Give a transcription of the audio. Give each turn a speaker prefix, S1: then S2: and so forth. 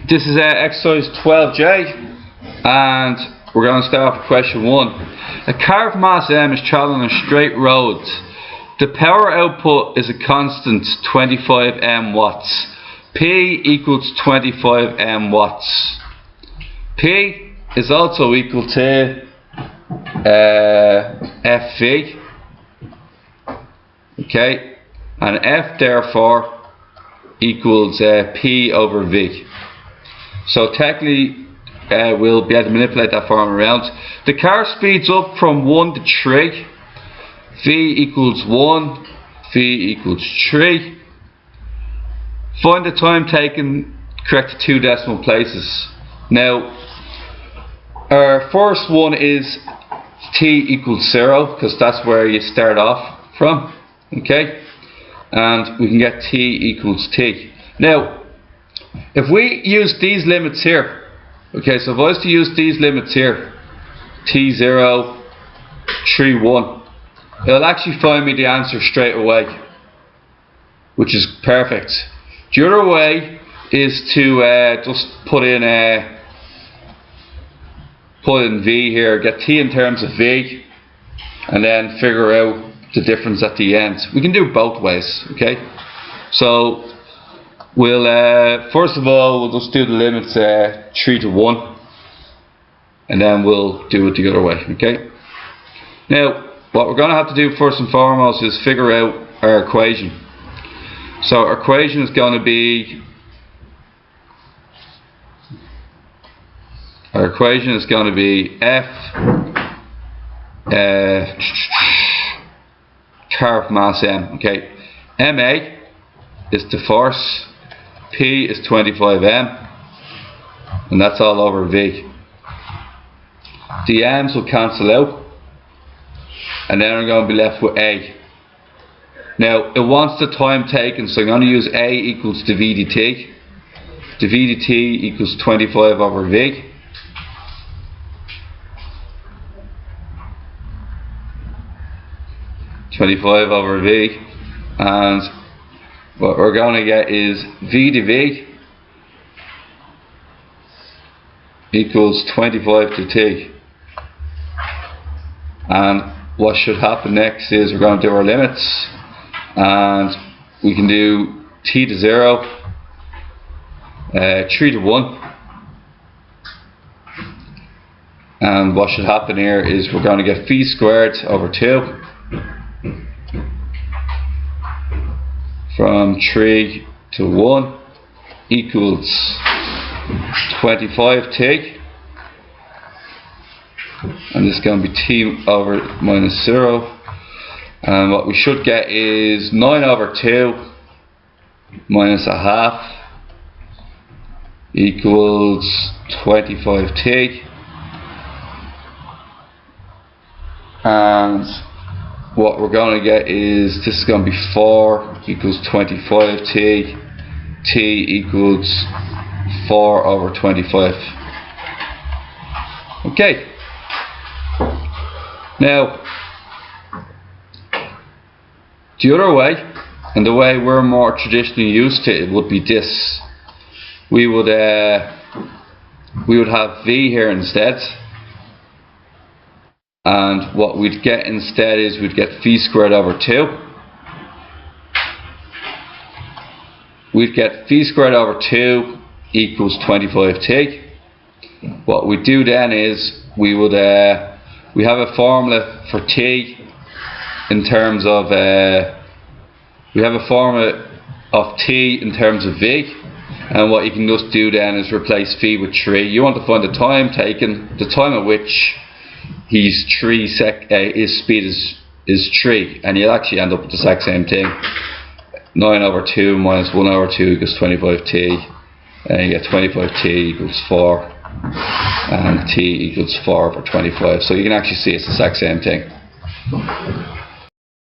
S1: This is exercise 12J, and we're going to start with question 1. A car of mass m is travelling on a straight road. The power output is a constant 25 m watts. P equals 25 m watts. P is also equal to FV. Okay, and F therefore equals P over V. So technically we'll be able to manipulate that formula around. The car speeds up from 1 to 3. V equals 1, V equals 3. Find the time taken correct to 2 decimal places. Now our first one is T equals 0, because that's where you start off from. Okay, and we can get T equals T. Now if we use these limits here, okay, so if I was to use these limits here, T0, 3, 1, it'll actually find me the answer straight away, which is perfect. The other way is to just put in V here, get T in terms of V, and then figure out the difference at the end. We can do both ways, okay? So we'll first of all we'll just do the limits 3 to 1, and then we'll do it the other way. Okay. Now what we're going to have to do first and foremost is figure out our equation. So our equation is going to be F car of mass m. Okay, MA is the force, P is 25 m, and that's all over V. The m's will cancel out, and then I'm going to be left with A. Now it wants the time taken, so I'm going to use A equals the V dt. The V dt equals 25 over V. And what we're going to get is V to V equals 25 to T. And what should happen next is we're going to do our limits, and we can do T to 0, 3 to 1, and what should happen here is we're going to get phi squared over 2 from 3 to 1 equals 25t, and this is going to be t over minus 0, and what we should get is 9 over 2 minus a half equals 25t, and what we're going to get is this is going to be 4 equals 25t, t equals 4 over 25. Okay, now the other way, and the way we're more traditionally used to it, would be this. We would have V here instead, and what we'd get instead is we'd get phi squared over 2. We'd get phi squared over 2 equals 25t. What we do then is we have a formula for t in terms of t in terms of v, and what you can just do then is replace phi with 3. You want to find the time taken, the time at which his speed is 3, and you'll actually end up with the exact same thing. 9 over 2 minus 1 over 2 equals 25t, and you get 25t equals 4, and t equals 4 over 25. So you can actually see it's the exact same thing.